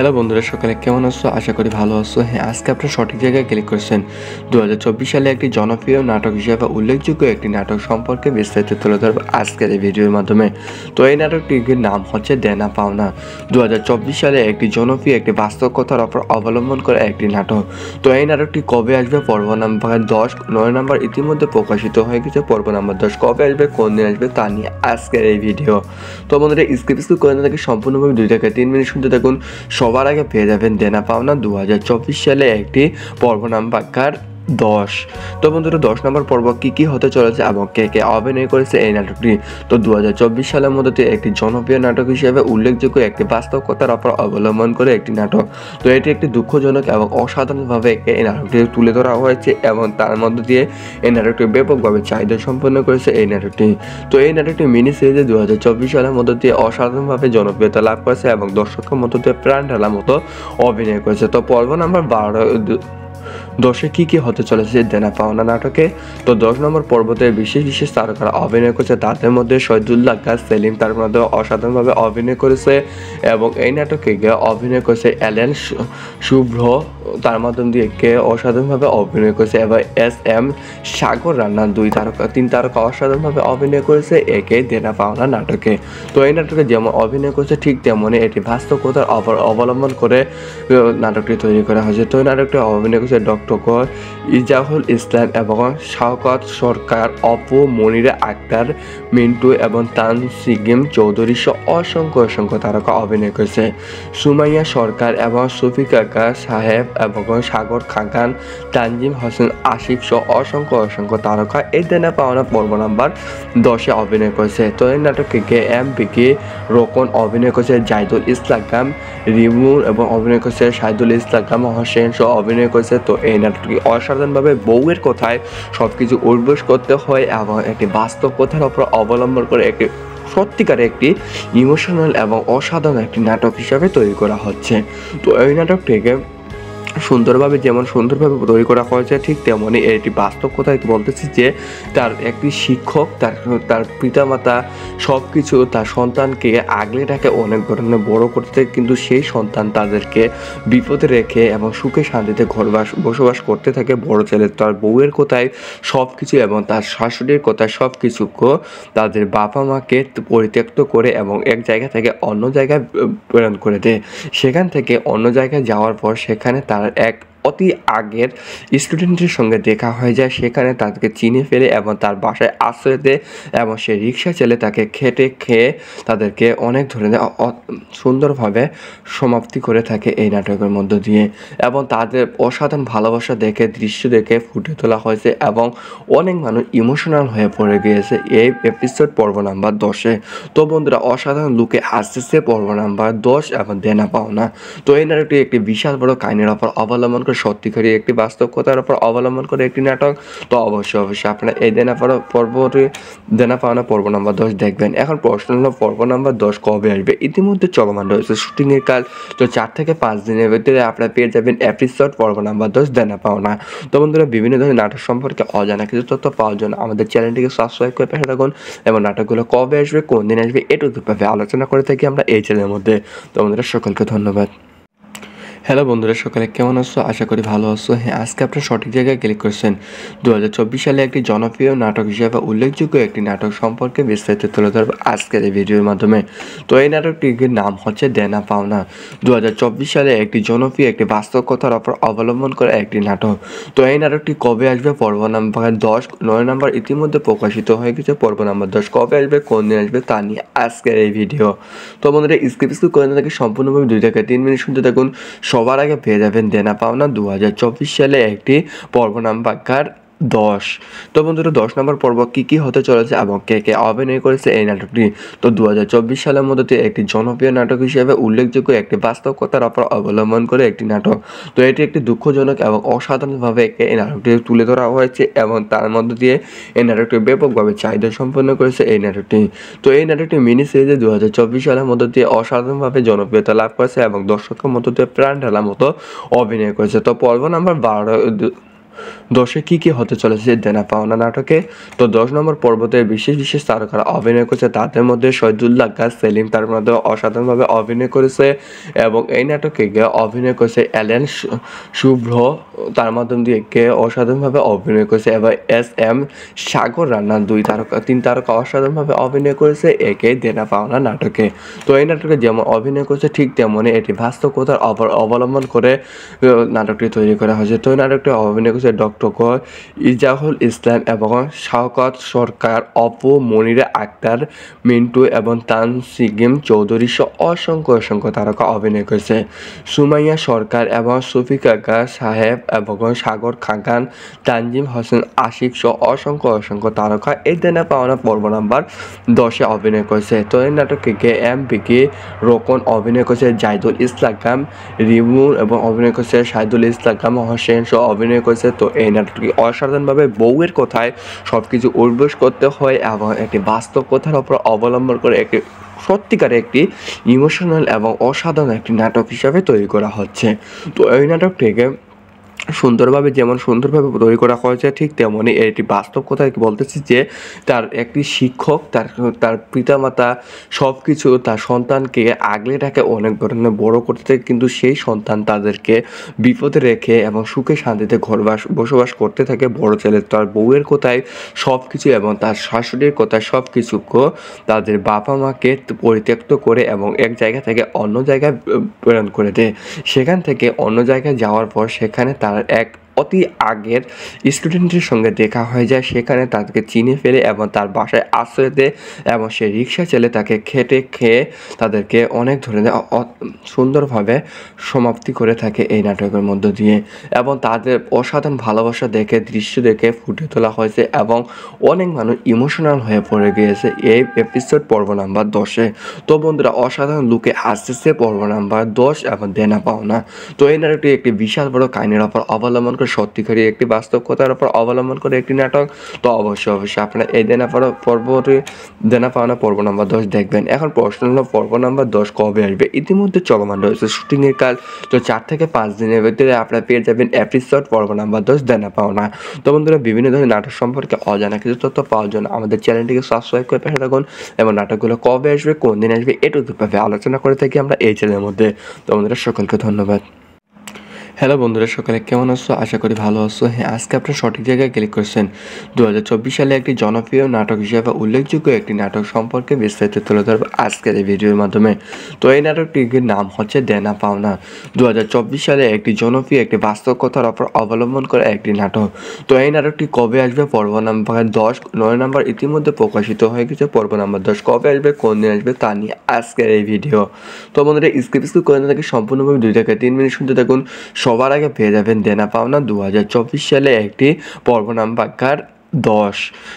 Hello বন্ধুরা, সকালে কেমন আছো? আশা করি ভালো আছো। হ্যাঁ, আজকে আপনারা সঠিক জায়গায় ক্লিক করেছেন। 2024 সালে একটি জনপ্রিয় নাটক হিসেবে উল্লেখযোগ্য একটি নাটক সম্পর্কে বিস্তারিত তুলে ধরব আজকের এই ভিডিওর মাধ্যমে। তো এই নাটকটির নাম হচ্ছে দেনা পাওনা। 2024 সালে একটি জনপ্রিয় একটি বাস্তব কথার উপর অবলম্বন করে একটি নাটক। তো এই নাটকটি কবে আসবে? পর্ব নাম্বার 10, 9 নাম্বার ইতিমধ্যে প্রকাশিত হয়ে গেছে। পর্ব নাম্বার 10 কবে আসবে, কোন দিন আসবে তা নিয়ে আজকের এই ভিডিও। তো বন্ধুরা, স্কিপ করে না থাকি, সম্পূর্ণভাবে 2 থেকে 3 মিনিট শুনতে থাকুন। সবার আগে পেয়ে যাবেন দেনা পাওনা 2024 সালে একটি পর্ব নাম্বার 10। তো বন্ধুরা, 10 নম্বর পর্ব কি হতে চলেছে এবং কে অভিনয় করেছে এই নাটকটি। তো 2024 সালের মধ্যে একটি জনপ্রিয় নাটক হিসেবে উল্লেখযোগ্য একটি বাস্তব কথার উপর অবলম্বন করে একটি নাটক। তো এটি একটি দুঃখজনক এবং অসাধারণভাবে এই নাটকটি তুলে ধরা হয়েছে এবং তার মধ্য দিয়ে এই নাটকটি ব্যাপকভাবে চাহিদা সম্পন্ন করেছে এই নাটকটি। তো এই নাটকটি মিনি সিরিজে 2024 সালের মধ্য দিয়ে অসাধারণভাবে জনপ্রিয়তা লাভ করেছে এবং দর্শকের মধ্য দিয়ে প্রাণ ঢালার মতো অভিনয় করেছে। তো পর্ব নাম্বার 10 কি হতে চলেছে দেনা পাওনা নাটকে। তো 10 নম্বর পর্বতে বিশেষ তারকারা অভিনয় করেছে। তাদের মধ্যে শহীদুল্লাহ খান সেলিম তার মধ্যে অসাধারণভাবে অভিনয় করেছে এবং এই নাটকে অভিনয় করেছে এলেন শুভ্র, তার মাধ্যম দিয়ে অসাধারণভাবে অভিনয় করেছে এবং SM সাগর রান্না 3 তারকা অসাধারণভাবে অভিনয় করেছে একে দেনা পাওনা নাটকে। তো এই নাটকে যেমন অভিনয় করেছে ঠিক তেমনই এটি বাস্তবতার অবলম্বন করে নাটকটি তৈরি করা হয়েছে। তো এই নাটকটি অভিনয় করেছে ডক্টর ইজাহুল ইসলাম এবং শওকত সরকার, অপু, মনিরা আক্তার, মিন্টু এবং তানসিম চৌধুরী সহ অসংখ্য তারকা অভিনয় করেছে। সুমাইয়া সরকার এবং শফিকা সাহেব এবং সাগর খান, তানজিম হোসেন, আশিক সহ অসংখ্য তারকা এই দেনা পাওনা পর্ব নাম্বার 10 অভিনয় করেছে। তো এই নাটকে MPK রোকন অভিনয় করেছে, জাহিদুল ইসলাম রিমুন এবং অভিনয় করেছে শাহিদুল ইসলাম হোসেন সহ অভিনয় করেছে। তো এই নাটকটি অসাধারণভাবে বউয়ের কথায় সবকিছু উর্বশ করতে হয় এবং একটি বাস্তব কথার উপর অবলম্বন করে একটি সত্যিকারের একটি ইমোশনাল এবং অসাধারণ একটি নাটক হিসাবে তৈরি করা হচ্ছে। তো এই নাটকটিকে সুন্দরভাবে তৈরি করা হয়েছে ঠিক তেমনই এটি বাস্তব কথায় বলতেছি যে তার একটি শিক্ষক তার পিতামাতা সব কিছু তার সন্তানকে আগলে রাখে, অনেক ধরনের বড় করতে, কিন্তু সেই সন্তান তাদেরকে বিপদে রেখে এবং সুখে শান্তিতে বসবাস করতে থাকে। বড় ছেলে তার বউয়ের কথায় সব কিছু এবং তার শাশুড়ির কথায় সব কিছু তাদের বাবা মাকে পরিত্যক্ত করে এবং এক জায়গা থেকে অন্য জায়গায় প্রেরণ করে দেয়। সেখান থেকে অন্য জায়গায় যাওয়ার পর সেখানে তার এক অতি আগের স্টুডেন্টের সঙ্গে দেখা হয়ে যায়। সেখানে তাদেরকে চিনে ফেলে এবং তার বাসায় আশ্রয় দেয় এবং সে রিক্সা চালে তাকে খেয়ে তাদেরকে অনেক ধরনের সুন্দরভাবে সমাপ্তি করে থাকে এই নাটকের মধ্য দিয়ে এবং তাদের অসাধারণ ভালোবাসা দৃশ্য দেখে ফুটে তোলা হয়েছে এবং অনেক মানুষ ইমোশনাল হয়ে পড়ে গিয়েছে এই এপিসোড পর্ব নাম্বার 10-এ। তো বন্ধুরা, অসাধারণ লুকে আসতেছে পর্ব নাম্বার 10 এবং দেনা পাওনা। তো এই নাটকটি একটি বিশাল বড় কাহিনীর উপর অবলম্বন করে সত্যিকারই একটি বাস্তব কথার উপর অবলম্বন করে একটি নাটক। তো অবশ্যই আপনারা এই দেনা পাওনা পর্ব নাম্বার 10 দেখবেন। এখন প্রশ্ন হলো পর্ব নাম্বার 10 কবে আসবে? ইতিমধ্যে চলমান রয়েছে শুটিংয়ের কাজ। তো 4 থেকে 5 দিনের ভিতরে আপনারা পেয়ে যাবেন এপিসোড পর্ব নাম্বার 10 দেনা পাওনা। তো বন্ধুরা, বিভিন্ন ধরনের নাটক সম্পর্কে অজানা কিছু তথ্য পাওয়ার জন্য আমাদের চ্যানেলটিকে সাবস্ক্রাইব করে পাশে থাকুন এবং নাটকগুলো কবে আসবে, কোন দিন আসবে এটুকুভাবে আলোচনা করে থাকি আমরা এই চ্যানেলের মধ্যে। তো বন্ধুরা, সকলকে ধন্যবাদ। হ্যালো বন্ধুরা, সকালে কেমন আছো? আশা করি ভালো আছো। হ্যাঁ, আজকে আপনারা সঠিক জায়গায় ক্লিক করেছেন। 2024 সালে একটি জনপ্রিয় নাটক হিসেবে উল্লেখযোগ্য একটি নাটক সম্পর্কে বিস্তারিত তুলে ধরব আজকের এই ভিডিওর মাধ্যমে। তো এই নাটকটির নাম হচ্ছে দেনা পাওনা। 2024 সালে একটি জনপ্রিয় একটি বাস্তব কথার উপর অবলম্বন করে একটি নাটক। তো এই নাটকটি কবে আসবে? পর্ব নাম্বার 10, 9 নাম্বার ইতিমধ্যে প্রকাশিত হয়ে গেছে। পর্ব নাম্বার 10 কবে আসবে, কোন দিন আসবে তা নিয়ে আজকের এই ভিডিও। তো বন্ধুরা, স্কিপ করে না থাকি, সম্পূর্ণভাবে 2 থেকে 3 মিনিট শুনতে থাকুন। সবার আগে পেয়ে যাবেন দেনা পাওনা 2024 সালে একটি পর্ব নাম্বার 10। তো বন্ধুরা, 10 নম্বর পর্ব কি হতে চলেছে এবং কে অভিনয় করেছে এই নাটকটি। তো 2024 সালের মধ্যে একটি জনপ্রিয় নাটক হিসেবে উল্লেখযোগ্য একটি বাস্তব কথার উপর অবলম্বন করে একটি নাটক। তো এটি একটি দুঃখজনক এবং অসাধারণভাবে এই নাটকটি তুলে ধরা হয়েছে এবং তার মধ্য দিয়ে এই নাটকটি ব্যাপকভাবে চাহিদা সম্পন্ন করেছে এই নাটকটি। তো এই নাটকটি মিনি সিরিজে 2024 সালের মধ্য দিয়ে অসাধারণভাবে জনপ্রিয়তা লাভ করেছে এবং দর্শকের মধ্য দিয়ে প্রাণ ঢালার মতো অভিনয় করেছে। তো পর্ব নাম্বার 10-এ কী হতে চলেছে দেনা পাওনা নাটকে। তো 10 নম্বর পর্বতে বিশেষ তারকারা অভিনয় করেছে, তাদের মধ্যে শহীদুল্লাহ আক্কাস সেলিম তার মধ্যে অসাধারণভাবে অভিনয় করেছে এবং এই নাটকে অভিনয় করেছে অ্যালেন শুভ্র, তার মাধ্যম দিয়ে অসাধারণভাবে অভিনয় করেছে এবং SM সাগর রান্না 3 তারকা অসাধারণভাবে অভিনয় করেছে একে দেনা পাওনা নাটকে। তো এই নাটকে যেমন অভিনয় করেছে ঠিক তেমনই এটি বাস্তবতার অবলম্বন করে নাটকটি তৈরি করা হয়েছে। তো এই নাটকটি অভিনয় করেছে ডক্টর ইজাহুল ইসলাম এবং শওকত সরকার, অপু, মনিরা আক্তার, মিন্টু এবং তানসিম চৌধুরী সহ অসংখ্য তারকা অভিনয় করেছে। সুমাইয়া সরকার এবং শফিকা সাহেব এবং সাগর খান, তানজিম হোসেন আশিক সহ অসংখ্য তারকা এই দেনা পাওনা পর্ব নাম্বার 10-এ অভিনয় করেছে। তো এই নাটকে MBK রোকন অভিনয় করেছে, জাহিদুল ইসলাম রিমু এবং অভিনয় করেছে শাহিদুল ইসলাম হোসেন সহ অভিনয় করেছে। তো এই নাটকটি অসাধারণভাবে বউয়ের কথায় সব কিছু উর্বশ করতে হয় এবং একটি বাস্তব কথার উপর অবলম্বন করে একটি সত্যিকারে একটি ইমোশনাল এবং অসাধারণ একটি নাটক হিসাবে তৈরি করা হচ্ছে। তো এই নাটকটিকে সুন্দরভাবে তৈরি করা হয়েছে ঠিক তেমনই এটি বাস্তব কথা বলতেছি যে তার একটি শিক্ষক তার পিতামাতা সব কিছু তার সন্তানকে আগলে রাখে, অনেক ধরনের বড় করতে থাকে, কিন্তু সেই সন্তান তাদেরকে বিপদে রেখে এবং সুখে শান্তিতে বসবাস করতে থাকে। বড় ছেলে তার বউয়ের কথায় সব কিছু এবং তার শাশুড়ির কথায় সব কিছু তাদের বাবা মাকে পরিত্যক্ত করে এবং এক জায়গা থেকে অন্য জায়গায় প্রেরণ করে দেয়। সেখান থেকে অন্য জায়গায় যাওয়ার পর সেখানে তার এক অতি আগের স্টুডেন্টের সঙ্গে দেখা হয়ে যায়, সেখানে তাদেরকে চিনে ফেলে এবং তার বাসায় আশ্রয় দেয় এবং সে রিক্সা চালে তাকে খেয়ে তাদেরকে অনেক ধরনের সুন্দরভাবে সমাপ্তি করে থাকে এই নাটকের মধ্য দিয়ে এবং তাদের অসাধারণ ভালোবাসা দৃশ্য দেখে ফুটে তোলা হয়েছে এবং অনেক মানুষ ইমোশনাল হয়ে পড়ে গিয়েছে এই এপিসোড পর্ব নাম্বার 10-এ। তো বন্ধুরা, অসাধারণ লুকে আসতেছে পর্ব নাম্বার 10 এবং দেনা পাওনা। তো এই নাটকটি একটি বিশাল বড় কাহিনীর ওপর অবলম্বন করে সত্যিকারী একটি বাস্তব কথার উপর অবলম্বন করে একটি নাটক। তো অবশ্যই আপনারা এই দেনা পাওনা পর্ব নাম্বার 10 দেখবেন। এখন প্রশ্ন হলো পর্ব নাম্বার 10 কবে আসবে? ইতিমধ্যে চলমান রয়েছে শুটিংয়ের কাজ। তো 4 থেকে 5 দিনের ভিতরে আপনারা পেয়ে যাবেন এপিসোড পর্ব নাম্বার 10 দেনা পাওনা। তো বন্ধুরা, বিভিন্ন ধরনের নাটক সম্পর্কে অজানা কিছু তথ্য পাওয়ার জন্য আমাদের চ্যানেলটিকে সাবস্ক্রাইব করে পাশে থাকুন এবং নাটকগুলো কবে আসবে, কোন দিন আসবে, এটুকুভাবে আলোচনা করে থাকি আমরা এই চ্যানেলের মধ্যে। তো বন্ধুরা, সকলকে ধন্যবাদ। হ্যালো বন্ধুরা, সকালে কেমন আছো? আশা করি ভালো আছো। হ্যাঁ, আজকে আপনারা সঠিক জায়গায় ক্লিক করেছেন। 2024 সালে একটি জনপ্রিয় নাটক হিসেবে উল্লেখযোগ্য একটি নাটক সম্পর্কে বিস্তারিত তুলে ধরবো আজকের এই ভিডিওর মাধ্যমে। তো এই নাটকটির নাম হচ্ছে দেনা পাওনা। 2024 সালে একটি জনপ্রিয় একটি বাস্তব কথার উপর অবলম্বন করে একটি নাটক। তো এই নাটকটি কবে আসবে? পর্ব নাম্বার 10 9 নাম্বার ইতিমধ্যে প্রকাশিত হয়ে গেছে। পর্ব নাম্বার 10 কবে আসবে, কোন দিন আসবে তা নিয়ে আজকের এই ভিডিও। তো বন্ধুরা, স্কিপ করে না থাকি সম্পূর্ণভাবে 2 থেকে 3 মিনিট শুনতে থাকুন। সবার আগে পেয়ে যাবেন দেনা পাওনা 2024 সালে একটি পর্ব নাম্বার 10।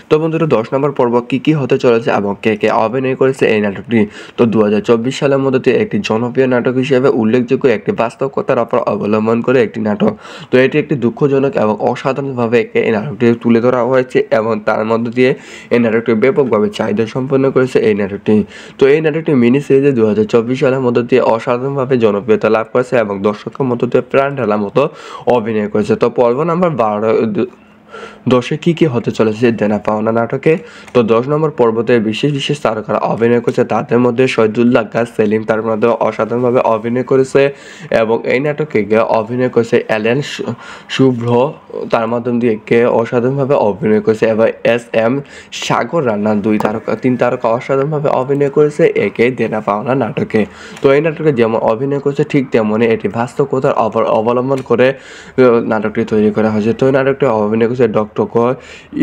তো বন্ধুরা, 10 নম্বর পর্ব কী হতে চলেছে এবং কে অভিনয় করেছে এই নাটকটি। তো 2024 সালের মধ্যে একটি জনপ্রিয় নাটক হিসেবে উল্লেখযোগ্য একটি বাস্তব কথার উপর অবলম্বন করে একটি নাটক। তো এটি একটি দুঃখজনক এবং অসাধারণভাবে এই নাটকটি তুলে ধরা হয়েছে এবং তার মধ্য দিয়ে এই নাটকটি ব্যাপকভাবে চাহিদা সম্পন্ন করেছে এই নাটকটি। তো এই নাটকটি মিনি সিরিজে 2024 সালের মধ্য দিয়ে অসাধারণভাবে জনপ্রিয়তা লাভ করেছে এবং দর্শকের মধ্য দিয়ে প্রাণ ঢালার মতো অভিনয় করেছে। তো পর্ব নাম্বার 10-এ কী হতে চলেছে দেনা পাওনা নাটকে। তো 10 নম্বর পর্বতে বিশেষ তারকারা অভিনয় করেছে, তাদের মধ্যে শহীদুল্লাহ আক্কাস সেলিম তার মধ্যে অসাধারণভাবে অভিনয় করেছে এবং এই নাটকে অভিনয় করেছে অ্যালেন শুভ্র, তার মাধ্যম দিয়ে অসাধারণভাবে অভিনয় করেছে এবং SM সাগর রান্না 3 তারকা অসাধারণভাবে অভিনয় করেছে একে দেনা পাওনা নাটকে। তো এই নাটকে যেমন অভিনয় করেছে ঠিক তেমনই এটি বাস্তব কথার অবলম্বন করে নাটকটি তৈরি করা হয়েছে। তো এই নাটকটি অভিনয় করেছে ডক্টর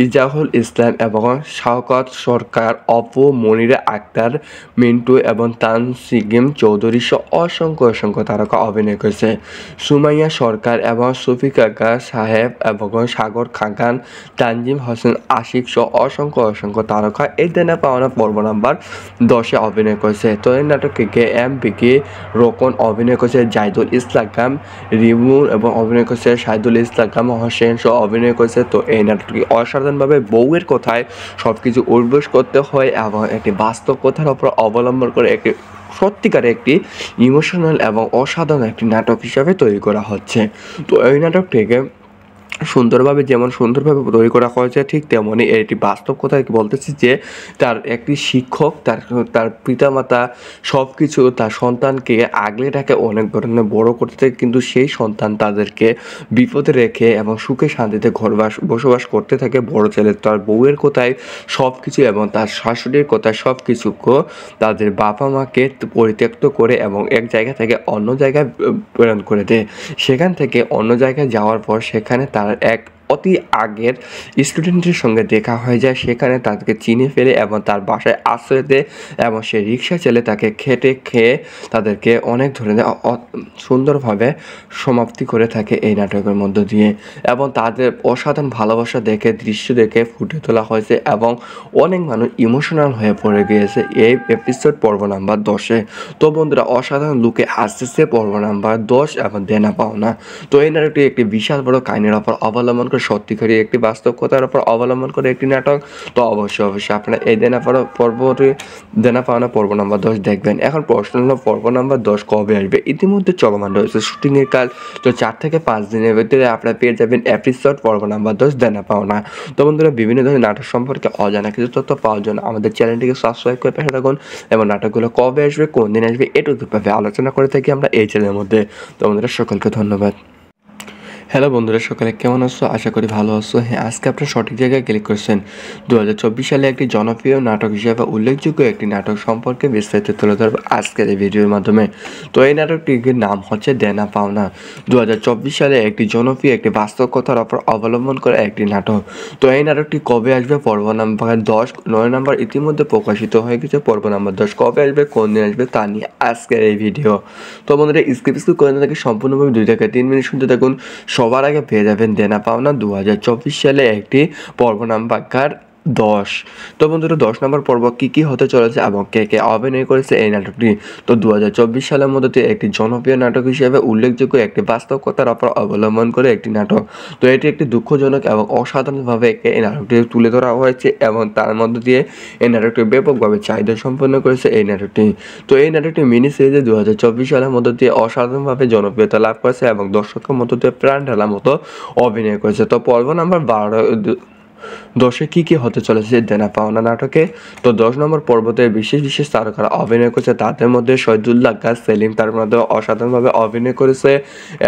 ইজাহুল ইসলাম এবং শওকত সরকার, অপু, মনিরা আক্তার, মিন্টু এবং তানসিম চৌধুরী সহ অসংখ্য তারকা অভিনয় করেছে। সুমাইয়া সরকার এবং শফিকা সাহেব এবং সাগর খান, তানজিম হোসেন আশিক সহ অসংখ্য তারকা এই দেনা পাওনা পর্ব নাম্বার 10-এ অভিনয় করেছে। তো এই নাটকে MBK রোকন অভিনয় করেছে, জাহিদুল ইসলাম রিমু এবং অভিনয় করেছে শাহিদুল ইসলাম হোসেন সহ অভিনয় করেছে। তো এই নাটকটি অসাধারণভাবে বউয়ের কথায় সব কিছু উর্বশ করতে হয় এবং একটি বাস্তব কথার উপর অবলম্বন করে একটি সত্যিকারে একটি ইমোশনাল এবং অসাধারণ একটি নাটক হিসাবে তৈরি করা হচ্ছে। তো এই নাটকটিকে সুন্দরভাবে যেমন সুন্দরভাবে তৈরি করা হয়েছে ঠিক তেমনই এটি বাস্তব কথা বলতেছি যে তার একটি শিক্ষক তার তার পিতামাতা সব কিছু তার সন্তানকে আগলে রাখে অনেক ধরনের বড় করতে থাকে, কিন্তু সেই সন্তান তাদেরকে বিপদে রেখে এবং সুখে শান্তিতে বসবাস করতে থাকে। বড় ছেলে তার বউয়ের কথায় সব কিছু এবং তার শাশুড়ির কথায় সব কিছু তাদের বাবা মাকে পরিত্যক্ত করে এবং এক জায়গা থেকে অন্য জায়গায় প্রেরণ করে দেয়। সেখান থেকে অন্য জায়গায় যাওয়ার পর সেখানে তার এক অতি আগের স্টুডেন্টের সঙ্গে দেখা হয়ে যায়। সেখানে তাকে চিনে ফেলে এবং তার বাসায় আশ্রয় দেয় এবং সে রিক্সা চালে তাকে খেয়ে তাদেরকে অনেক ধরনের সুন্দরভাবে সমাপ্তি করে থাকে এই নাটকের মধ্য দিয়ে। এবং তাদের অসাধারণ ভালোবাসা দেখে দৃশ্য দেখে ফুটে তোলা হয়েছে এবং অনেক মানুষ ইমোশনাল হয়ে পড়ে গিয়েছে এই এপিসোড পর্ব নাম্বার 10-এ। তো বন্ধুরা, অসাধারণ লুকে আসতেছে পর্ব নাম্বার 10 এবং দেনা পাওনা। তো এই নাটকটি একটি বিশাল বড় কাহিনীর ওপর অবলম্বন করে সত্যিকারই একটি বাস্তব কথার ওপর অবলম্বন করে একটি নাটক। তো অবশ্যই আপনারা এই দেনা পাওনা পর্ব নাম্বার 10 দেখবেন। এখন প্রশ্ন হলো পর্ব নাম্বার 10 কবে আসবে? ইতিমধ্যে চলমান রয়েছে শুটিংয়ের কাজ। তো 4 থেকে 5 দিনের ভিতরে আপনারা পেয়ে যাবেন এপিসোড পর্ব নাম্বার 10 দেনা পাওনা। তো বন্ধুরা, বিভিন্ন ধরনের নাটক সম্পর্কে অজানা কিছু তথ্য পাওয়ার জন্য আমাদের চ্যানেলটিকে সাবস্ক্রাইব করে পাশে থাকুন এবং নাটকগুলো কবে আসবে, কোন দিন আসবে, এটুকুভাবে আলোচনা করে থাকি আমরা এই চ্যানেলের মধ্যে। তো বন্ধুরা, সকলকে ধন্যবাদ। হ্যালো বন্ধুরা, সকালে কেমন আছো? আশা করি ভালো আছো। হ্যাঁ, আজকে আপনারা সঠিক জায়গায় ক্লিক করেছেন। 2024 সালে একটি জনপ্রিয় নাটক হিসেবে উল্লেখযোগ্য একটি নাটক সম্পর্কে বিস্তারিত তুলে ধরবো আজকের এই ভিডিওর মাধ্যমে। তো এই নাটকটির নাম হচ্ছে দেনা পাওনা। 2024 সালে একটি জনপ্রিয় একটি বাস্তব কথার ওপর অবলম্বন করে একটি নাটক। তো এই নাটকটি কবে আসবে? পর্ব নাম্বার 10 9 নাম্বার ইতিমধ্যে প্রকাশিত হয়ে গেছে। পর্ব নাম্বার 10 কবে আসবে, কোন দিন আসবে তা নিয়ে আজকের এই ভিডিও। তো বন্ধুরা, স্কিপ করে না থাকে সম্পূর্ণভাবে 2 থেকে 3 মিনিট শুনতে থাকুন। সবার আগে পেয়ে যাবেন দেনা পাওনা 2024 সালে একটি পর্ব নাম্বার 10। তো বন্ধুরা, 10 নম্বর পর্ব কি হতে চলেছে এবং কে অভিনয় করেছে এই নাটকটি। তো 2024 সালের মধ্যে একটি জনপ্রিয় নাটক হিসেবে উল্লেখযোগ্য একটি বাস্তব কথার ওপর অবলম্বন করে একটি নাটক। তো এটি একটি দুঃখজনক এবং অসাধারণভাবে এই নাটকটি তুলে ধরা হয়েছে এবং তার মধ্য দিয়ে এই নাটকটি ব্যাপকভাবে চাহিদা সম্পন্ন করেছে এই নাটকটি। তো এই নাটকটি মিনি সিরিজে 2024 সালের মধ্য দিয়ে অসাধারণভাবে জনপ্রিয়তা লাভ করেছে এবং দর্শকের মধ্য দিয়ে প্রাণ ঢালার মতো অভিনয় করেছে। তো পর্ব নাম্বার 10-এ কি হতে চলেছে দেনা পাওনা নাটকে? তো 10 নম্বর পর্বতে বিশেষ তারকারা অভিনয় করেছে। তাদের মধ্যে শহীদুল্লাহ গাছ সেলিম তার মধ্যে অসাধারণভাবে অভিনয় করেছে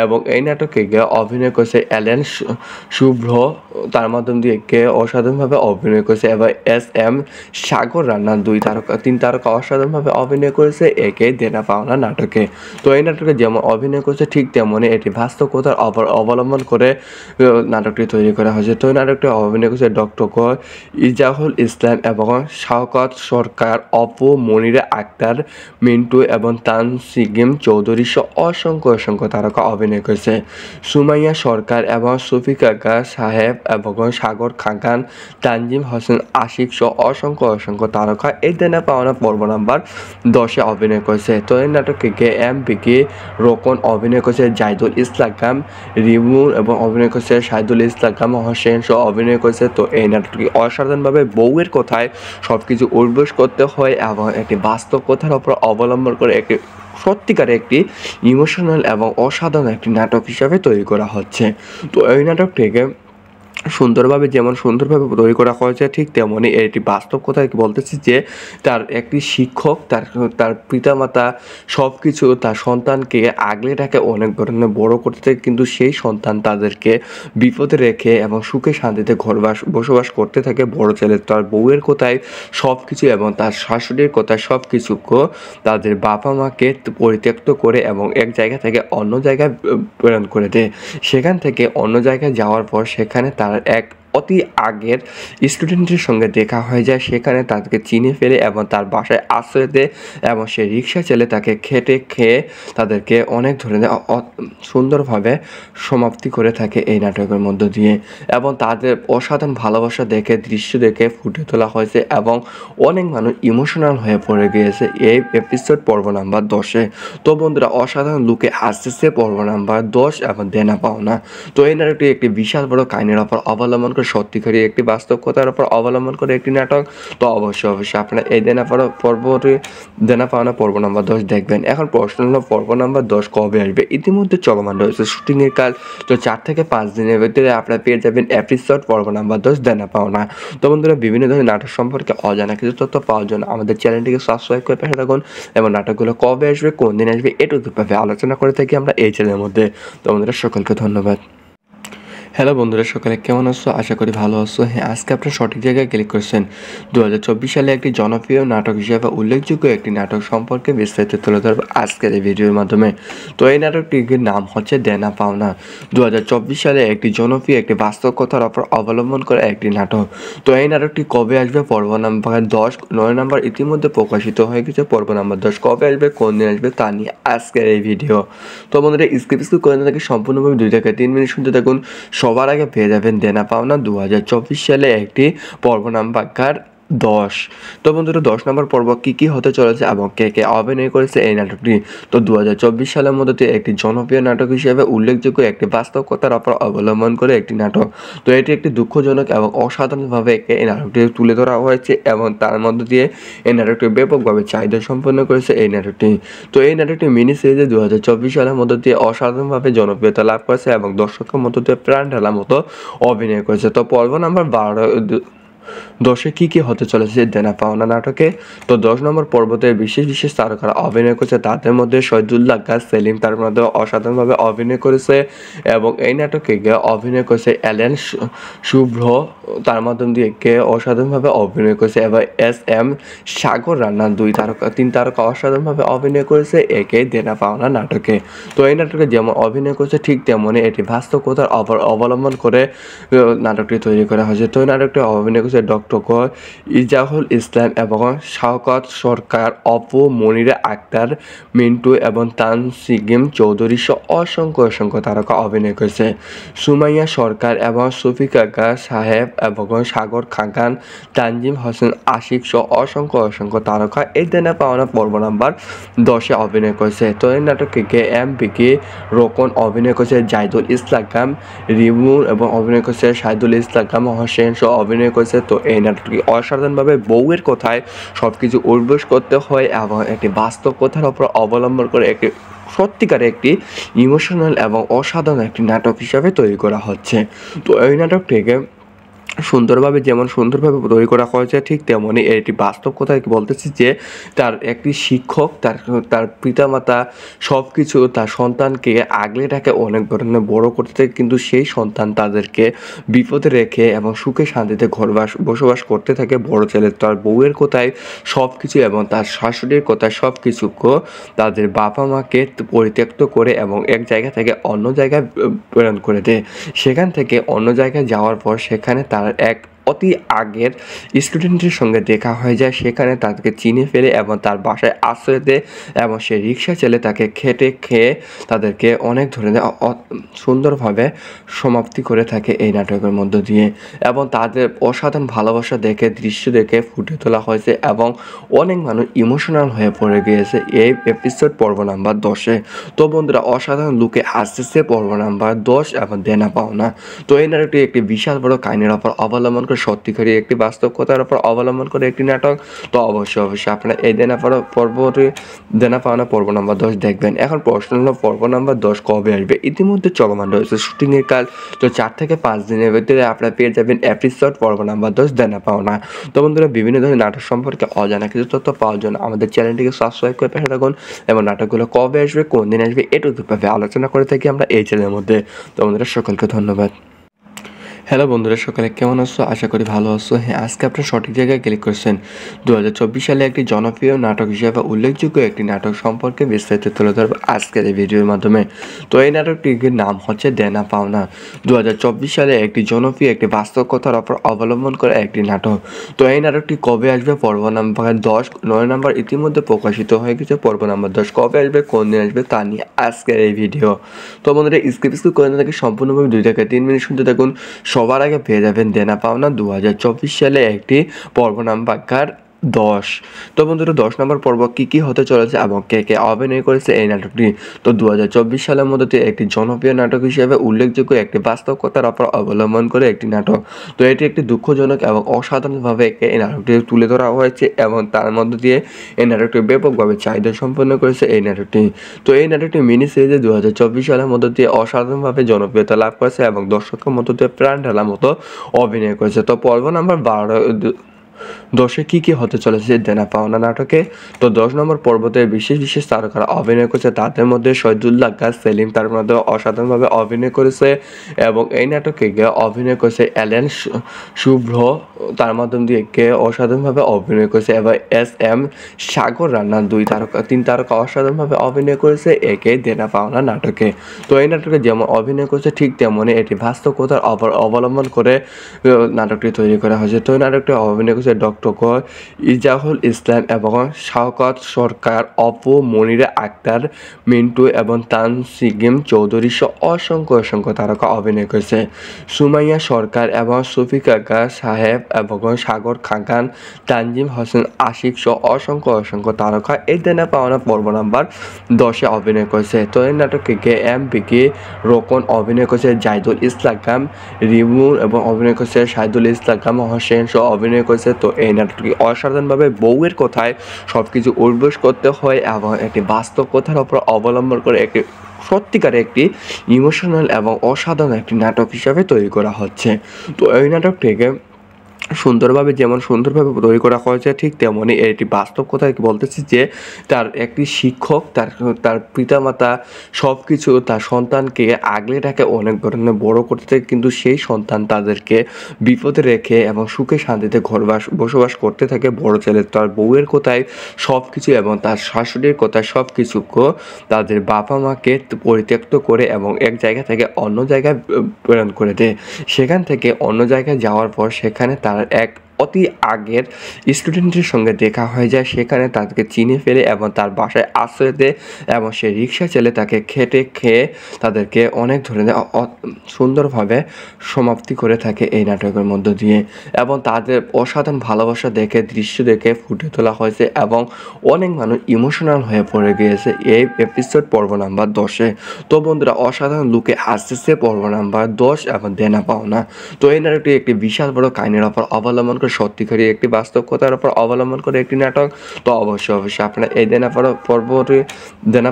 এবং এই নাটকে অভিনয় করেছে এলেন শুভ্র, তার মাধ্যম দিয়ে অসাধারণভাবে অভিনয় করেছে এবং SM সাগর রান্না 3 তারকা অসাধারণভাবে অভিনয় করেছে একে দেনা পাওনা নাটকে। তো এই নাটকে যেমন অভিনয় করেছে ঠিক তেমনই এটি বাস্তব কথার অবলম্বন করে নাটকটি তৈরি করা হয়েছে। তো এই নাটকটি অভিনয় করেছে ডক্টর ইজাহুল ইসলাম এবং শওকত সরকার, অপু, মনিরা আক্তার, মিন্টু এবং তানসিম চৌধুরী সহ অসংখ্য তারকা অভিনয় করেছে। সুমাইয়া সরকার এবং সুফিকা সাহেব এবং সাগর খান, তানজিম হোসেন আশিক সহ অসংখ্য তারকা এই দেনা পাওনা পর্ব নাম্বার 10-এ অভিনয় করেছে। তো এই নাটকে বিকি রোকন অভিনয় করেছে, জাহিদুল ইসলাম রিমুন এবং অভিনয় করেছে শাহিদুল ইসলাম হোসেন সহ অভিনয় করেছে। তো এই নাটকটি অসাধারণভাবে বউয়ের কথায় সব কিছু উর্বশ করতে হয় এবং একটি বাস্তব কথার ওপর অবলম্বন করে একটি সত্যিকারে একটি ইমোশনাল এবং অসাধারণ একটি নাটক হিসাবে তৈরি করা হচ্ছে। তো এই নাটকটিকে সুন্দরভাবে তৈরি করা হয়েছে ঠিক তেমনই এটি বাস্তব কথা বলতেছি যে তার একটি শিক্ষক তার পিতামাতা সব কিছু তার সন্তানকে আগলে রাখে অনেক ধরনের বড় করতে থাকে, কিন্তু সেই সন্তান তাদেরকে বিপদে রেখে এবং সুখে শান্তিতে বসবাস করতে থাকে। বড় ছেলে তার বউয়ের কথায় সব কিছু এবং তার শাশুড়ির কথায় সব কিছু তাদের বাবা মাকে পরিত্যক্ত করে এবং এক জায়গা থেকে অন্য জায়গায় প্রেরণ করে দেয়। সেখান থেকে অন্য জায়গায় যাওয়ার পর সেখানে তার এক অতি আগের স্টুডেন্টের সঙ্গে দেখা হয়ে যায়। সেখানে তাকে চিনে ফেলে এবং তার বাসায় আশ্রয় দেয় এবং সে রিক্সা চালে তাকে খেয়ে তাদেরকে অনেক ধরনের সুন্দরভাবে সমাপ্তি করে থাকে এই নাটকের মধ্য দিয়ে। এবং তাদের অসাধারণ ভালোবাসা দেখে দৃশ্য দেখে ফুটে তোলা হয়েছে এবং অনেক মানুষ ইমোশনাল হয়ে পড়ে গিয়েছে এই এপিসোড পর্ব নাম্বার 10-এ। তো বন্ধুরা, অসাধারণ লুকে আসতেছে পর্ব নাম্বার 10 এবং দেনা পাওনা। তো এই নাটকটি একটি বিশাল বড় কাহিনীর ওপর অবলম্বন করে করে সত্যিকারই একটি বাস্তব কথার উপর অবলম্বন করে একটি নাটক। তো অবশ্যই আপনারা এই দেনা পাওনা পর্ব নাম্বার 10 দেখবেন। এখন প্রশ্ন হলো পর্ব নাম্বার 10 কবে আসবে? ইতিমধ্যে চলমান রয়েছে শুটিংয়ের কাজ। তো 4 থেকে 5 দিনের ভিতরে আপনারা পেয়ে যাবেন এপিসোড পর্ব নাম্বার 10 দেনা পাওনা। তো বন্ধুরা, বিভিন্ন ধরনের নাটক সম্পর্কে অজানা কিছু তথ্য পাওয়ার জন্য আমাদের চ্যানেলটিকে সাবস্ক্রাইব করে পাশে থাকুন এবং নাটকগুলো কবে আসবে, কোন দিন আসবে, এটুকুভাবে আলোচনা করে থাকি আমরা এই চ্যানেলের মধ্যে। তো বন্ধুরা, সকলকে ধন্যবাদ। হ্যালো বন্ধুরা, সকালে কেমন আছো? আশা করি ভালো আছো। হ্যাঁ, আজকে আপনারা সঠিক জায়গায় ক্লিক করেছেন। 2024 সালে একটি জনপ্রিয় নাটক হিসেবে উল্লেখযোগ্য একটি নাটক সম্পর্কে বিস্তারিত তুলে ধরবো আজকের এই ভিডিওর মাধ্যমে। তো এই নাটকটির নাম হচ্ছে দেনা পাওনা। 2024 সালে একটি জনপ্রিয় একটি বাস্তব কথার উপর অবলম্বন করে একটি নাটক। তো এই নাটকটি কবে আসবে? পর্ব নাম্বার 10 9 নাম্বার ইতিমধ্যে প্রকাশিত হয়ে গেছে। পর্ব নাম্বার 10 কবে আসবে, কোন দিন আসবে তা নিয়ে আজকের এই ভিডিও। তো বন্ধুরা, স্কিপ করে না থাকি সম্পূর্ণভাবে 2 থেকে 3 মিনিট শুনতে থাকুন। সবার আগে পেয়ে যাবেন দেনা পাওনা 2024 সালে একটি পর্ব নাম্বার 10। তো বন্ধুরা, 10 নম্বর পর্ব কী হতে চলেছে এবং কে অভিনয় করেছে এই নাটকটি। তো 2024 সালের মধ্যে একটি জনপ্রিয় নাটক হিসেবে উল্লেখযোগ্য একটি বাস্তব কথার উপর অবলম্বন করে একটি নাটক। তো এটি একটি দুঃখজনক এবং অসাধারণভাবে এই নাটকটি তুলে ধরা হয়েছে এবং তার মধ্য দিয়ে এই নাটকটি ব্যাপকভাবে চাহিদা সম্পন্ন করেছে এই নাটকটি। তো এই নাটকটি মিনি সিরিজে 2024 সালের মধ্য দিয়ে অসাধারণভাবে জনপ্রিয়তা লাভ করেছে এবং দর্শকের মধ্য দিয়ে প্রাণ ঢালার মতো অভিনয় করেছে। তো পর্ব নাম্বার 10 কী হতে চলেছে দেনা পাওনা নাটকে? তো 10 নম্বর পর্বতে বিশেষ তারকারা অভিনয় করেছে। তাদের মধ্যে শহীদুল্লাহ গাছ সেলিম তার মধ্যে অসাধারণভাবে অভিনয় করেছে এবং এই নাটকে অভিনয় করেছে এলেন শুভ্র, তার মাধ্যম দিয়ে অসাধারণভাবে অভিনয় করেছে এবং SM সাগর রান্না 3 তারকা অসাধারণভাবে অভিনয় করেছে একে দেনা পাওনা নাটকে। তো এই নাটকে যেমন অভিনয় করেছে ঠিক তেমনই এটি বাস্তব কথার অবলম্বন করে নাটকটি তৈরি করা হয়েছে। তো এই নাটকটি অভিনয় করেছে ডক্টর ইজাহুল ইসলাম এবং শওকত সরকার, অপু, মনিরা আক্তার, মিন্টু এবং তানসিম চৌধুরী সহ অসংখ্য তারকা অভিনয় করেছে। সুমাইয়া সরকার এবং শফিকা সাহেব এবং সাগর খান, তানজিম হোসেন আশিক সহ অসংখ্য তারকা এই দেনা পাওনা পর্ব নাম্বার 10 অভিনয় করেছে। তো এই নাটকে MPK রোকন অভিনয় করেছে, জাহিদুল ইসলাম রিমুন এবং অভিনয় করেছে শাহিদুল ইসলাম হোসেন সহ অভিনয় করেছে। তো এই নাটকটি অসাধারণভাবে বউয়ের কথায় সব কিছু উর্বশ করতে হয় এবং একটি বাস্তব কথার উপর অবলম্বন করে একটি সত্যিকারের একটি ইমোশনাল এবং অসাধারণ একটি নাটক হিসাবে তৈরি করা হচ্ছে। তো এই নাটকটিকে সুন্দরভাবে তৈরি করা হয়েছে ঠিক তেমনই এটি বাস্তব কথা বলতেছি যে তার একটি শিক্ষক তার পিতামাতা সব কিছু তার সন্তানকে আগলে রাখে, অনেক ধরনের বড় করতে থাকে, কিন্তু সেই সন্তান তাদেরকে বিপদে রেখে এবং সুখে শান্তিতে বসবাস করতে থাকে। বড় ছেলে তার বউয়ের কথায় সব কিছু এবং তার শাশুড়ির কথায় সব কিছু তাদের বাবা মাকে পরিত্যক্ত করে এবং এক জায়গা থেকে অন্য জায়গায় প্রেরণ করে দেয়। সেখান থেকে অন্য জায়গায় যাওয়ার পর সেখানে তার এক অতি আগের স্টুডেন্টের সঙ্গে দেখা হয়ে যায়। সেখানে তাদেরকে চিনে ফেলে এবং তার বাসায় আশ্রয় দেয় এবং সে রিক্সা চালে তাকে খেয়ে তাদেরকে অনেক ধরনের সুন্দরভাবে সমাপ্তি করে থাকে এই নাটকের মধ্য দিয়ে এবং তাদের অসাধারণ ভালোবাসা দৃশ্য দেখে ফুটে তোলা হয়েছে এবং অনেক মানুষ ইমোশনাল হয়ে পড়ে গিয়েছে এই এপিসোড পর্ব নাম্বার 10-এ। তো বন্ধুরা, অসাধারণ লুকে আসতেছে পর্ব নাম্বার 10 এবং দেনা পাওনা। তো এই নাটকটি একটি বিশাল বড় কাহিনীর উপর অবলম্বন করে সত্যিকারই একটি বাস্তব কথার উপর অবলম্বন করে একটি নাটক। তো অবশ্যই আপনারা এই দেনা পাওনা পর্ব নাম্বার 10 দেখবেন। এখন প্রশ্ন হলো পর্ব নাম্বার 10 কবে আসবে? ইতিমধ্যে চলমান রয়েছে শুটিংয়ের কাজ। তো 4 থেকে 5 দিনের ভিতরে আপনারা পেয়ে যাবেন এপিসোড পর্ব নাম্বার 10 দেনা পাওনা। তো বন্ধুরা, বিভিন্ন ধরনের নাটক সম্পর্কে অজানা কিছু তথ্য পাওয়ার জন্য আমাদের চ্যানেলটিকে সাবস্ক্রাইব করে পাশে থাকুন এবং নাটকগুলো কবে আসবে, কোন দিন আসবে, এটুকুভাবে আলোচনা করে থাকি আমরা এই চ্যানেলের মধ্যে। তো বন্ধুরা, সকলকে ধন্যবাদ। হ্যালো বন্ধুরা, সকালে কেমন আছো? আশা করি ভালো আছো। হ্যাঁ, আজকে আপনারা সঠিক জায়গায় ক্লিক করেছেন। 2024 সালে একটি জনপ্রিয় নাটক হিসেবে উল্লেখযোগ্য একটি নাটক সম্পর্কে বিস্তারিত তুলে ধরবো আজকের এই ভিডিওর মাধ্যমে। তো এই নাটকটির নাম হচ্ছে দেনা পাওনা। 2024 সালে একটি জনপ্রিয় একটি বাস্তব কথার উপর অবলম্বন করে একটি নাটক। তো এই নাটকটি কবে আসবে? পর্ব নাম্বার 10 9 নাম্বার ইতিমধ্যে প্রকাশিত হয়ে গেছে। পর্ব নাম্বার 10 কবে আসবে, কোন দিন আসবে তা নিয়ে আজকের এই ভিডিও। তো বন্ধুরা, স্কিপ করে না থাকি সম্পূর্ণভাবে 2 থেকে 3 মিনিট শুনতে থাকুন। সবার আগে পেয়ে যাবেন দেনা পাওনা 2024 সালে একটি পর্ব নাম্বার 10। তো বন্ধুরা 10 নম্বর পর্ব কি হতে চলেছে এবং কে অভিনয় করেছে এই নাটকটি। তো 2024 সালের মধ্যে একটি জনপ্রিয় নাটক হিসেবে উল্লেখযোগ্য একটি বাস্তবতার উপর অবলম্বন করে একটি নাটক। তো এটি একটি দুঃখজনক এবং অসাধারণভাবে এই নাটকটি তুলে ধরা হয়েছে এবং তার মধ্য দিয়ে এই নাটকটি ব্যাপকভাবে চাহিদা সম্পন্ন করেছে এই নাটকটি। তো এই নাটকটি মিনি সিরিজে 2024 সালের মধ্য দিয়ে অসাধারণভাবে জনপ্রিয়তা লাভ করেছে এবং দর্শকের মধ্য দিয়ে প্রাণ ঢালার মতো অভিনয় করেছে। তো পর্ব নাম্বার 10 কি হতে চলেছে দেনা পাওনা নাটকে। তো 10 নম্বর পর্বতে বিশেষ তারকারা অভিনয় করেছে, তাদের মধ্যে শহীদুল্লাহ গাছ সেলিম তার মধ্যে অসাধারণভাবে অভিনয় করেছে এবং এই নাটকে অভিনয় করেছে অ্যালেন শুভ্র, তার মাধ্যম দিয়ে অসাধারণভাবে অভিনয় করেছে এবং এস.এম. সাগর রান্না 3 তারকা অসাধারণভাবে অভিনয় করেছে একে দেনা পাওনা নাটকে। তো এই নাটকে যেমন অভিনয় করেছে ঠিক তেমনই এটি বাস্তবতার অবলম্বন করে নাটকটি তৈরি করা হয়েছে। তো এই নাটকটি অভিনয় করেছে ডক্টর ইজাহুল ইসলাম এবং শওকত সরকার, অপু, মনিরা আক্তার, মিন্টু এবং তানসিম চৌধুরী সহ অসংখ্য তারকা অভিনয় করেছে। সুমাইয়া সরকার এবং শফিকা সাহেব এবং সাগর খান, তানজিম হোসেন আশিক সহ অসংখ্য তারকা এই দেনা পাওনা পর্ব নাম্বার 10 অভিনয় করেছে। তো এই নাটকে এম.বিকি রোকন অভিনয় করেছে, জাহিদুল ইসলাম রিমু এবং অভিনয় করেছে শাহিদুল ইসলাম হোসেন সহ অভিনয় করেছে। তো এই নাটকটি অসাধারণভাবে বউয়ের কথায় সব কিছু উর্বশ করতে হয় এবং একটি বাস্তব কথার উপর অবলম্বন করে একটি সত্যিকারে একটি ইমোশনাল এবং অসাধারণ একটি নাটক হিসাবে তৈরি করা হচ্ছে। তো এই নাটকটিকে সুন্দরভাবে তৈরি করা হয়েছে ঠিক তেমনই এটি বাস্তব কথা বলতেছি যে তার একটি শিক্ষক তার পিতামাতা সব কিছু তার সন্তানকে আগলে রাখে, অনেক ধরনের বড় করতে থাকে, কিন্তু সেই সন্তান তাদেরকে বিপদে রেখে এবং সুখে শান্তিতে বসবাস করতে থাকে। বড় ছেলে তার বউয়ের কথায় সব কিছু এবং তার শাশুড়ির কথায় সব কিছু তাদের বাবা মাকে পরিত্যক্ত করে এবং এক জায়গা থেকে অন্য জায়গায় প্রেরণ করে দেয়। সেখান থেকে অন্য জায়গায় যাওয়ার পর সেখানে তার এক অতি আগের স্টুডেন্টের সঙ্গে দেখা হয়ে যায়, সেখানে তাদেরকে চিনে ফেলে এবং তার বাসায় আশ্রয় দেয় এবং সে রিক্সা চালে তাকে খেয়ে তাদেরকে অনেক ধরনের সুন্দরভাবে সমাপ্তি করে থাকে এই নাটকের মধ্য দিয়ে এবং তাদের অসাধারণ ভালোবাসা দৃশ্য দেখে ফুটে তোলা হয়েছে এবং অনেক মানুষ ইমোশনাল হয়ে পড়ে গিয়েছে এই এপিসোড পর্ব নাম্বার 10-এ। তো বন্ধুরা অসাধারণ লুকে আসতেছে পর্ব নাম্বার 10 এবং দেনা পাওনা। তো এই নাটকটি একটি বিশাল বড় কাহিনীর উপর অবলম্বন করে সত্যিকারী একটি বাস্তব কথার উপর অবলম্বন করে একটি নাটক। তো অবশ্যই আপনারা এই দেনা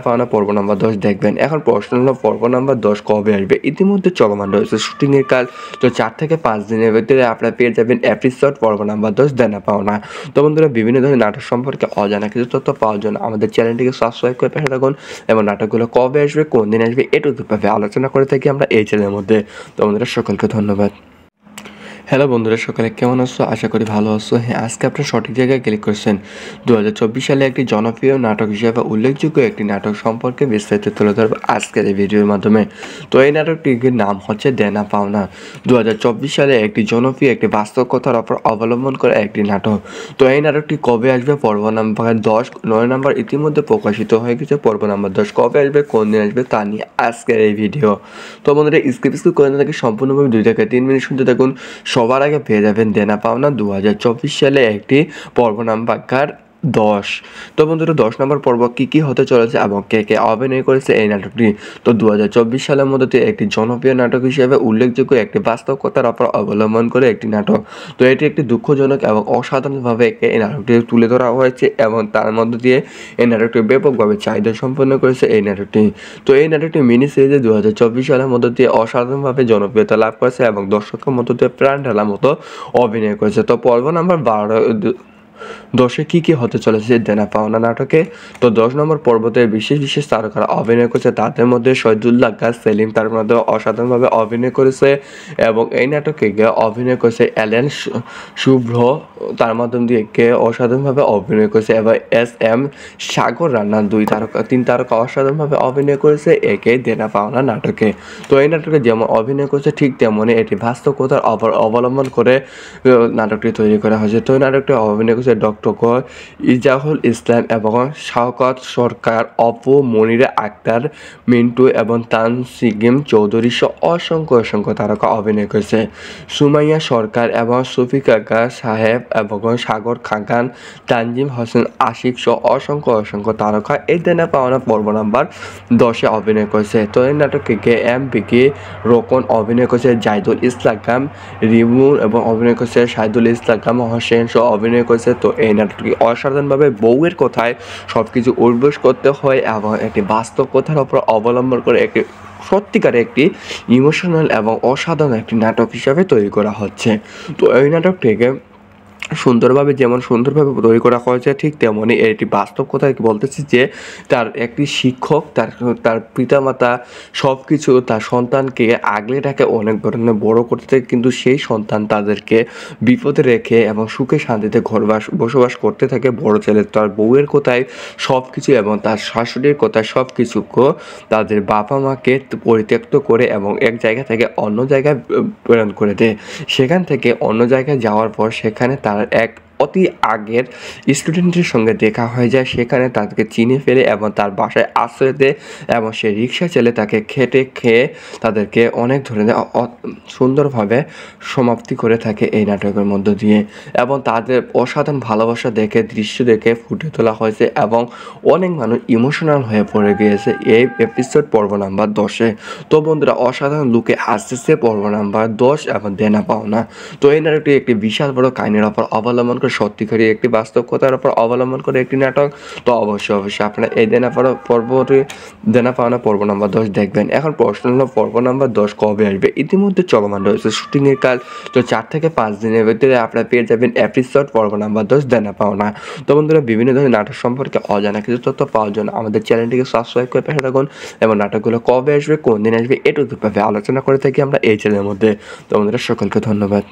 পাওনা পর্ব নাম্বার 10 দেখবেন। এখন প্রশ্ন হলো পর্ব নাম্বার 10 কবে আসবে? ইতিমধ্যে চলমান রয়েছে শুটিংয়ের কাজ। তো 4 থেকে 5 দিনের ভিতরে আপনারা পেয়ে যাবেন এপিসোড পর্ব নাম্বার 10 দেনা পাওনা। তো বন্ধুরা বিভিন্ন ধরনের নাটক সম্পর্কে অজানা কিছু তথ্য পাওয়ার জন্য আমাদের চ্যানেলটিকে সাবস্ক্রাইব করে পাশে থাকুন এবং নাটকগুলো কবে আসবে, কোন দিন আসবে এটুকুভাবে আলোচনা করে থাকি আমরা এই চ্যানেলের মধ্যে। তো বন্ধুরা সকলকে ধন্যবাদ। হ্যালো বন্ধুরা, সকালে কেমন আছো? আশা করি ভালো আছো। হ্যাঁ, আজকে আপনারা সঠিক জায়গায় ক্লিক করেছেন। 2024 সালে একটি জনপ্রিয় নাটক হিসেবে উল্লেখযোগ্য একটি নাটক সম্পর্কে বিস্তারিত তুলে ধরবো আজকের এই ভিডিওর মাধ্যমে। তো এই নাটকটির নাম হচ্ছে দেনা পাওনা। 2024 সালে একটি জনপ্রিয় একটি বাস্তব কথার উপর অবলম্বন করে একটি নাটক। তো এই নাটকটি কবে আসবে? পর্ব নাম্বার 10 9 নাম্বার ইতিমধ্যে প্রকাশিত হয়ে গেছে। পর্ব নাম্বার 10 কবে আসবে, কোন দিন আসবে তা নিয়ে আজকের এই ভিডিও। তো বন্ধুরা স্কিপ করে না থাকি সম্পূর্ণভাবে 2 থেকে 3 মিনিট শুনতে থাকুন। সবার আগে পেয়ে যাবেন দেনা পাওনা 2024 সালে একটি পর্ব নাম্বার 10। তো বন্ধুরা 10 নম্বর পর্ব কি হতে চলেছে এবং কে অভিনয় করেছে এই নাটকটি। তো 2024 সালের মধ্যে একটি জনপ্রিয় নাটক হিসেবে উল্লেখযোগ্য একটি বাস্তব কথার উপর অবলম্বন করে একটি নাটক। তো এটি একটি দুঃখজনক এবং অসাধারণভাবে এই নাটকটি তুলে ধরা হয়েছে এবং তার মধ্য দিয়ে এই নাটকটি ব্যাপকভাবে চাহিদা সম্পন্ন করেছে এই নাটকটি। তো এই নাটকটি মিনি সিরিজে 2024 সালের মধ্য দিয়ে অসাধারণভাবে জনপ্রিয়তা লাভ করেছে এবং দর্শকের মধ্য দিয়ে প্রাণ ঢালার মতো অভিনয় করেছে। তো পর্ব নাম্বার 10 কি হতে চলেছে দেনা পাওনা নাটকে। তো 10 নম্বর পর্বতে বিশেষ তারকারা অভিনয় করেছে, তাদের মধ্যে শহীদুল্লাহ গাছ সেলিম তার মধ্যে অসাধারণভাবে অভিনয় করেছে এবং এই নাটকে অভিনয় করেছে অ্যালেন শুভ্র, তার মাধ্যম দিয়ে অসাধারণভাবে অভিনয় করেছে এবং এস.এম. সাগর রান্না 3 তারকা অসাধারণভাবে অভিনয় করেছে একে দেনা পাওনা নাটকে। তো এই নাটকে যেমন অভিনয় করেছে ঠিক তেমনই এটি বাস্তব কথার অবলম্বন করে নাটকটি তৈরি করা হয়েছে। তো এই নাটকটি অভিনয় করেছে ডক্টর ইজাহুল ইসলাম এবং শওকত সরকার, অপু, মনিরা আক্তার, মিন্টু এবং তানসিম চৌধুরী সহ অসংখ্য তারকা অভিনয় করেছে। সুমাইয়া সরকার এবং শফিকা সাহেব এবং সাগর খান, তানজিম হোসেন আশিক সহ অসংখ্য তারকা এই দেনা পাওনা পর্ব নাম্বার 10-এ অভিনয় করেছে। তো এই নাটকে এম বিকি রোকন অভিনয় করেছে, জাহিদুল ইসলাম, রিমুন এবং অভিনয় করেছে শাহিদুল ইসলাম হোসেন সহ অভিনয় করেছে। তো এই নাটকটি অসাধারণভাবে বউয়ের কথায় সব কিছু উদ্বোস করতে হয় এবং একটি বাস্তব কথার উপর অবলম্বন করে একটি সত্যিকারে একটি ইমোশনাল এবং অসাধারণ একটি নাটক হিসাবে তৈরি করা হচ্ছে। তো এই নাটকটিকে সুন্দরভাবে তৈরি করা হয়েছে, ঠিক তেমনই এটি বাস্তব কথা বলতেছি যে তার একটি শিক্ষক তার পিতামাতা সব কিছু তার সন্তানকে আগলে রাখে, অনেক ধরনের বড় করতে থাকে, কিন্তু সেই সন্তান তাদেরকে বিপদে রেখে এবং সুখে শান্তিতে বসবাস করতে থাকে। বড় ছেলে তার বউয়ের কথায় সব কিছু এবং তার শাশুড়ির কথায় সব কিছু তাদের বাবা মাকে পরিত্যক্ত করে এবং এক জায়গা থেকে অন্য জায়গায় প্রেরণ করে দেয়। সেখান থেকে অন্য জায়গায় যাওয়ার পর সেখানে তার এক অতি আগের স্টুডেন্টের সঙ্গে দেখা হয়ে যায়। সেখানে তাদেরকে চিনে ফেলে এবং তার বাসায় আশ্রয় দেয় এবং সে রিক্সা চালে তাকে খেয়ে তাদেরকে অনেক ধরনের সুন্দরভাবে সমাপ্তি করে থাকে এই নাটকের মধ্য দিয়ে। এবং তাদের অসাধারণ ভালোবাসা দৃশ্য দেখে ফুটে তোলা হয়েছে এবং অনেক মানুষ ইমোশনাল হয়ে পড়ে গিয়েছে এই এপিসোড পর্ব নাম্বার 10-এ। তো বন্ধুরা, অসাধারণ লুকে আসতেছে পর্ব নাম্বার 10 এবং দেনা পাওনা। তো এই নাটকটি একটি বিশাল বড় কাহিনীর ওপর অবলম্বন করে, সত্যিকারই একটি বাস্তব কথার উপর অবলম্বন করে একটি নাটক। তো অবশ্যই আপনারা এই দেনা পাওনা পর্ব নাম্বার 10 দেখবেন। এখন প্রশ্ন হলো পর্ব নাম্বার 10 কবে আসবে? ইতিমধ্যে চলমান রয়েছে শুটিংয়ের কাজ। তো 4 থেকে 5 দিনের ভিতরে আপনারা পেয়ে যাবেন এপিসোড পর্ব নাম্বার 10 দেনা পাওনা। তো বন্ধুরা, বিভিন্ন ধরনের নাটক সম্পর্কে অজানা কিছু তথ্য পাওয়ার জন্য আমাদের চ্যানেলটিকে সাবস্ক্রাইব করে পাশে থাকুন এবং নাটকগুলো কবে আসবে, কোন দিন আসবে, এটুকুভাবে আলোচনা করে থাকি আমরা এই চ্যানেলের মধ্যে। তো বন্ধুরা, সকলকে ধন্যবাদ।